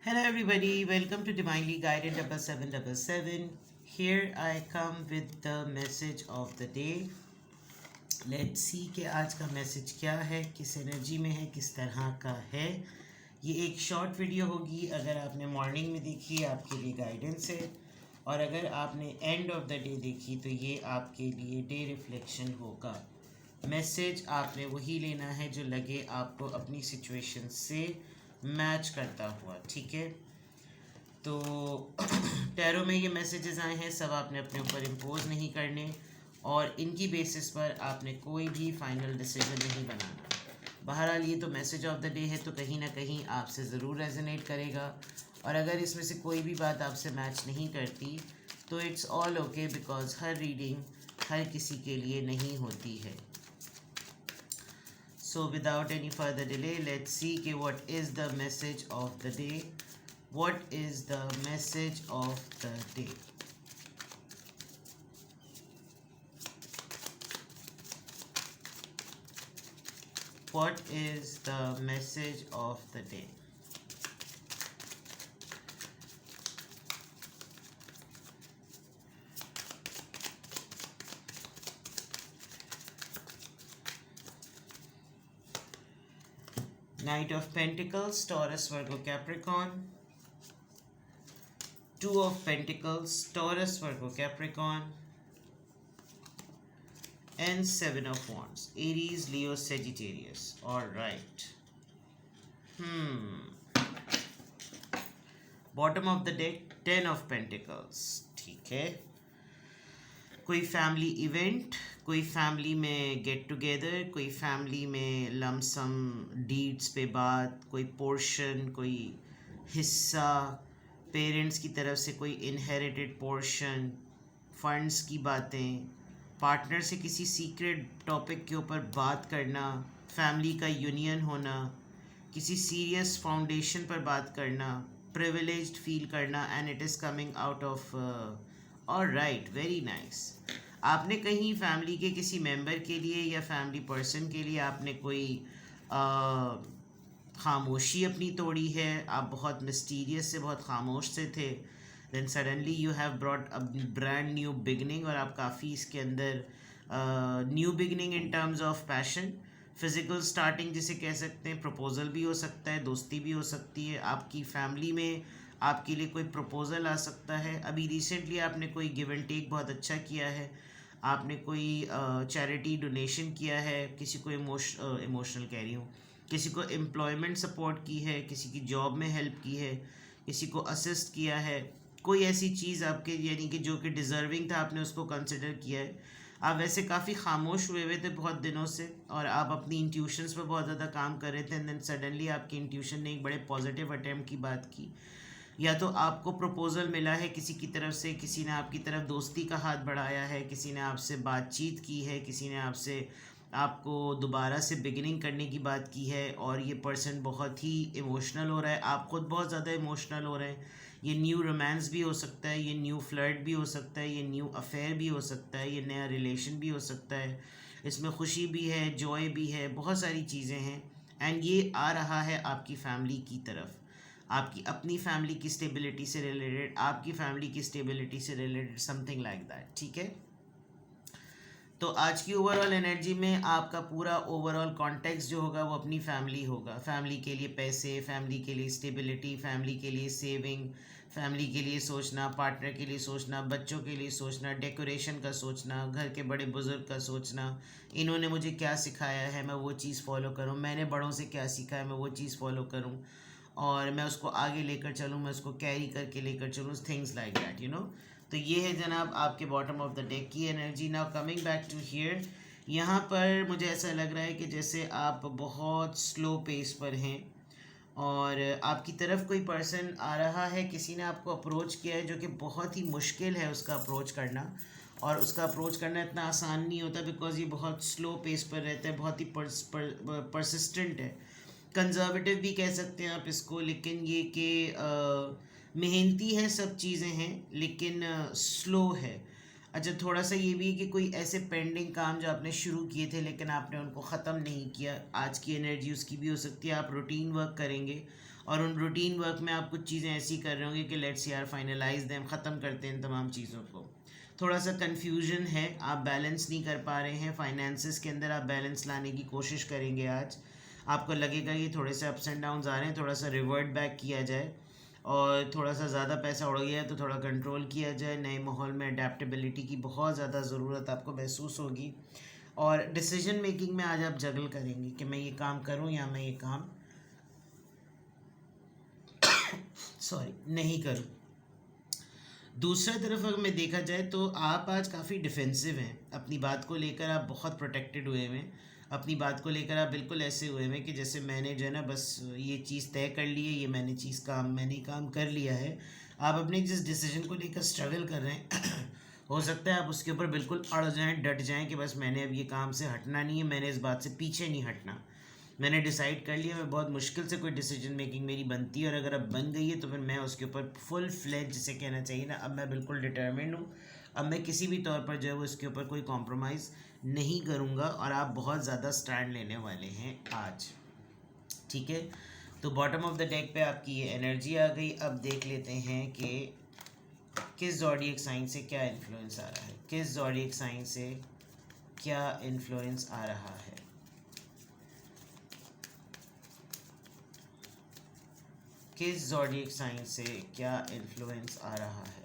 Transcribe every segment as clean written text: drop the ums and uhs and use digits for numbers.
Hello, everybody. Welcome to Divinely Guided 7777. Here I come with the message of the day. Let's see कि आज का message क्या है, किस एनर्जी में है, किस तरह का है. ये एक शॉर्ट वीडियो होगी. अगर आपने मॉर्निंग में देखी आपके लिए गाइडेंस है, और अगर आपने एंड ऑफ द डे देखी तो ये आपके लिए डे रिफ्लेक्शन होगा. मैसेज आपने वही लेना है जो लगे आपको अपनी सिचुएशन से मैच करता हुआ. ठीक है, तो टैरो में ये मैसेजेस आए हैं, सब आपने अपने ऊपर इम्पोज नहीं करने, और इनकी बेसिस पर आपने कोई भी फाइनल डिसीजन नहीं बनाना. बहरहाल ये तो मैसेज ऑफ द डे है, तो कहीं ना कहीं आपसे ज़रूर रेजोनेट करेगा. और अगर इसमें से कोई भी बात आपसे मैच नहीं करती तो इट्स ऑल ओके, बिकॉज हर रीडिंग हर किसी के लिए नहीं होती है. So without any further delay, let's see what is the message of the day. What is the message of the day? What is the message of the day? Knight of Pentacles, Taurus, Virgo, Capricorn. Two of Pentacles, Taurus, Virgo, Capricorn. And Seven of Wands, Aries, Leo, Sagittarius. All right. Bottom of the deck, Ten of Pentacles. ठीक है. कोई family event, कोई family में get together, कोई family में lump sum deeds पे बात, कोई पोर्शन, कोई हिस्सा, पेरेंट्स की तरफ से कोई इनहेरिटेड पोर्शन, फंड्स की बातें, पार्टनर से किसी सीक्रेट टॉपिक के ऊपर बात करना, फैमिली का यूनियन होना, किसी सीरियस फाउंडेशन पर बात करना, प्रिविलेज्ड फील करना, and it is coming out of. Alright, very nice. आपने कहीं फैमिली के किसी मेंबर के लिए या फैमिली पर्सन के लिए आपने कोई खामोशी अपनी तोड़ी है. आप बहुत मिस्टीरियस से, बहुत खामोश से थे. Then suddenly you have brought a brand new beginning, और आप काफ़ी इसके अंदर new beginning in terms of passion, physical starting जिसे कह सकते हैं. प्रपोजल भी हो सकता है, दोस्ती भी हो सकती है. आपकी फैमिली में आपके लिए कोई प्रपोज़ल आ सकता है. अभी रिसेंटली आपने कोई गिव एंड टेक बहुत अच्छा किया है. आपने कोई चैरिटी डोनेशन किया है, किसी को इमोशनल कह रही हूँ, किसी को एम्प्लॉयमेंट सपोर्ट की है, किसी की जॉब में हेल्प की है, किसी को असिस्ट किया है. कोई ऐसी चीज़ आपके यानी कि जो कि डिज़र्विंग था, आपने उसको कंसिडर किया है. आप वैसे काफ़ी खामोश हुए थे बहुत दिनों से, और आप अपनी इंट्यूशंस पर बहुत ज़्यादा काम कर रहे थे. एंड देन सडनली आपकी इंट्यूशन ने एक बड़े पॉजिटिव अटैम्प्ट की बात की. या तो आपको प्रपोज़ल मिला है किसी की तरफ से, किसी ने आपकी तरफ दोस्ती का हाथ बढ़ाया है, किसी ने आपसे बातचीत की है, किसी ने आपको दोबारा से बिगिनिंग करने की बात की है, और ये पर्सन बहुत ही इमोशनल हो रहा है. आप खुद बहुत ज़्यादा इमोशनल हो रहे हैं. ये न्यू रोमांस भी हो सकता है, ये न्यू फ्लर्ट भी हो सकता है, ये न्यू अफेयर भी हो सकता है, ये नया रिलेशन भी हो सकता है. इसमें खुशी भी है, जॉय भी है, बहुत सारी चीज़ें हैं. एंड ये आ रहा है आपकी फैमिली की तरफ, आपकी अपनी फैमिली की स्टेबिलिटी से रिलेटेड, आपकी फैमिली की स्टेबिलिटी से रिलेटेड, समथिंग लाइक दैट. ठीक है, तो आज की ओवरऑल एनर्जी में आपका पूरा ओवरऑल कॉन्टेक्स्ट जो होगा वो अपनी फैमिली होगा. फैमिली के लिए पैसे, फैमिली के लिए स्टेबिलिटी, फैमिली के लिए सेविंग, फैमिली के लिए सोचना, पार्टनर के लिए सोचना, बच्चों के लिए सोचना, डेकोरेशन का सोचना, घर के बड़े बुजुर्ग का सोचना. इन्होंने मुझे क्या सिखाया है, मैं वो चीज़ फॉलो करूँ. मैंने बड़ों से क्या सीखा है, मैं वो चीज़ फॉलो करूँ, और मैं उसको आगे लेकर चलूँ, मैं उसको कैरी करके लेकर चलूँ. Things like that, you know. तो ये है जनाब आपके बॉटम ऑफ द डेक की energy. Now coming back to here, यहाँ पर मुझे ऐसा लग रहा है कि जैसे आप बहुत स्लो पेस पर हैं, और आपकी तरफ कोई पर्सन आ रहा है, किसी ने आपको अप्रोच किया है, जो कि बहुत ही मुश्किल है उसका अप्रोच करना. और उसका अप्रोच करना इतना आसान नहीं होता, बिकॉज ये बहुत स्लो पेस पर रहता है, बहुत ही परसिस्टेंट है. कंजर्वेटिव भी कह सकते हैं आप इसको, लेकिन ये कि मेहनती है, सब चीज़ें हैं, लेकिन स्लो है. अच्छा, थोड़ा सा ये भी है कि कोई ऐसे पेंडिंग काम जो आपने शुरू किए थे लेकिन आपने उनको ख़त्म नहीं किया, आज की एनर्जी उसकी भी हो सकती है. आप रूटीन वर्क करेंगे और उन रूटीन वर्क में आप कुछ चीज़ें ऐसी कर रहे होंगे कि लेट्स यार फाइनलाइज दें, ख़त्म करते हैं इन तमाम चीज़ों को। थोड़ा सा कन्फ्यूजन है, आप बैलेंस नहीं कर पा रहे हैं फाइनेंसिस के अंदर, आप बैलेंस लाने की कोशिश करेंगे आज। आपको लगेगा ये थोड़े से अप्स एंड डाउन्स आ रहे हैं, थोड़ा सा रिवर्ट बैक किया जाए, और थोड़ा सा ज़्यादा पैसा उड़ गया है तो थोड़ा कंट्रोल किया जाए। नए माहौल में अडेप्टेबिलिटी की बहुत ज़्यादा ज़रूरत आपको महसूस होगी, और डिसीजन मेकिंग में आज आप जगल करेंगे कि मैं ये काम करूं या मैं ये काम नहीं करूं। दूसरा तरफ अगर मैं देखा जाए तो आप आज काफ़ी डिफेंसिव हैं, अपनी बात को लेकर आप बहुत प्रोटेक्टेड हुए हैं, अपनी बात को लेकर आप बिल्कुल ऐसे हुए हैं कि जैसे मैंने जो है ना बस ये चीज़ तय कर ली है, ये मैंने काम कर लिया है। आप अपने जिस डिसीजन को लेकर स्ट्रगल कर रहे हैं हो सकता है आप उसके ऊपर बिल्कुल अड़ जाएं, डट जाएं कि बस मैंने अब ये काम से हटना नहीं है, मैंने इस बात से पीछे नहीं हटना, मैंने डिसाइड कर लिया, मैं बहुत मुश्किल से कोई डिसीजन मेकिंग मेरी बनती है, और अगर अब बन गई है तो फिर मैं उसके ऊपर फुल फ्लेज, जिसे कहना चाहिए ना, अब मैं बिल्कुल डिटर्मिन्ड हूँ, अब मैं किसी भी तौर पर जो है वो इसके ऊपर कोई कॉम्प्रोमाइज़ नहीं करूँगा, और आप बहुत ज़्यादा स्टैंड लेने वाले हैं आज, ठीक है। तो बॉटम ऑफ द डेक पे आपकी ये एनर्जी आ गई। अब देख लेते हैं कि किस ज़ोडिएक साइन से क्या इन्फ्लुएंस आ रहा है, किस ज़ोडिएक साइन से क्या इन्फ्लुएंस आ रहा है। किस ज़ोडिएक साइन से क्या इन्फ्लुएंस आ रहा है।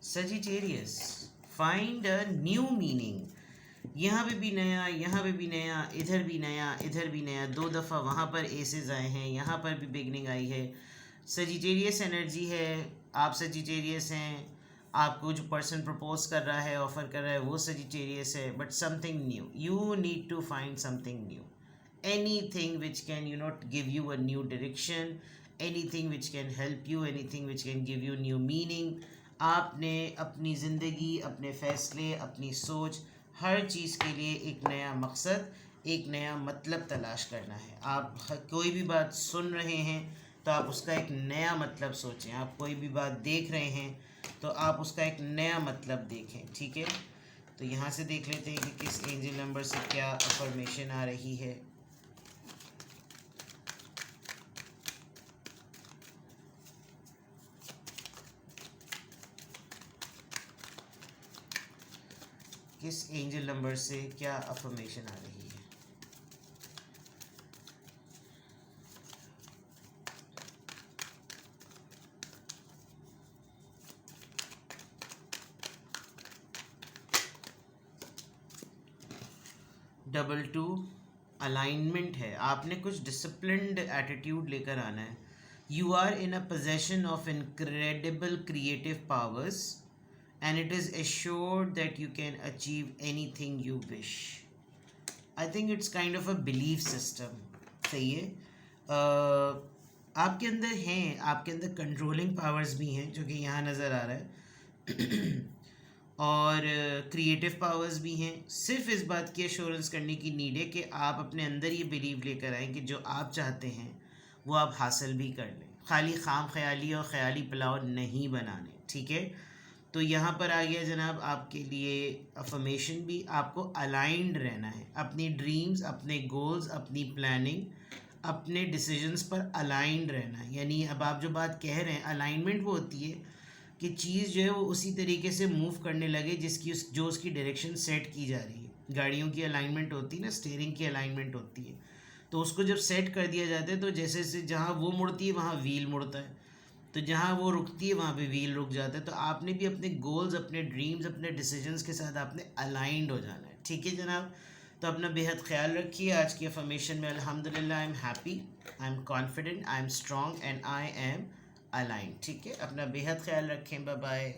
Sagittarius, find a new meaning. यहाँ पे भी नया, यहाँ पे भी नया, इधर भी नया, इधर भी नया, 2 दफ़ा वहाँ पर एसेस आए हैं, यहाँ पर भी बिगनिंग आई है। सजिटेरियस एनर्जी है, आप सजिटेरियस हैं, आपको जो पर्सन प्रपोज कर रहा है, ऑफर कर रहा है, वो सजिटेरियस है, but something new, you need to find something new, anything which can give you a new direction, anything which can help you, anything which can give you new meaning। आपने अपनी ज़िंदगी, अपने फ़ैसले, अपनी सोच, हर चीज़ के लिए एक नया मकसद, एक नया मतलब तलाश करना है। आप कोई भी बात सुन रहे हैं तो आप उसका एक नया मतलब सोचें, आप कोई भी बात देख रहे हैं तो आप उसका एक नया मतलब देखें, ठीक है। तो यहाँ से देख लेते हैं कि किस एंजल नंबर से क्या अफर्मेशन आ रही है। किस एंजल नंबर से क्या अफर्मेशन आ रही है। डबल 2 अलाइनमेंट है, आपने कुछ डिसिप्लिन्ड एटीट्यूड लेकर आना है। You are in a possession of incredible creative powers and it is assured that you can achieve anything you wish। I think it's kind of a belief system। सही है। आपके अंदर हैं, आपके अंदर कंट्रोलिंग पावर्स भी हैं जो कि यहाँ नज़र आ रहा है और क्रिएटिव पावर्स भी हैं। सिर्फ इस बात की एश्योरेंस करने की नीड है कि आप अपने अंदर ये बिलीव लेकर आएँ कि जो आप चाहते हैं वो आप हासिल भी कर लें, खाली खाम ख्याली और ख़याली पुलाव नहीं बनाने, ठीक है। तो यहाँ पर आ गया जनाब आपके लिए अफर्मेशन भी, आपको अलाइंड रहना है, अपनी ड्रीम्स, अपने गोल्स, अपनी प्लानिंग, अपने डिसीजंस पर अलाइंड रहना है। यानी अब आप जो बात कह रहे हैं, अलाइनमेंट वो होती है कि चीज़ जो है वो उसी तरीके से मूव करने लगे जो उसकी डायरेक्शन सेट की जा रही है। गाड़ियों की अलाइनमेंट होती है ना, स्टीयरिंग की अलाइनमेंट होती है, तो उसको जब सेट कर दिया जाता है तो जैसे जैसे जहाँ वो मुड़ती है वहाँ व्हील मुड़ता है, तो जहाँ वो रुकती है वहाँ पे व्हील रुक जाता है। तो आपने भी अपने गोल्स, अपने ड्रीम्स, अपने डिसीजंस के साथ आपने अलाइंड हो जाना है, ठीक है जनाब। तो अपना बेहद ख्याल रखिए। आज की अफर्मेशन में अल्हम्दुलिल्लाह I am happy, I am confident, I am strong and I am aligned, ठीक है। अपना बेहद ख्याल रखें, बाय बाय।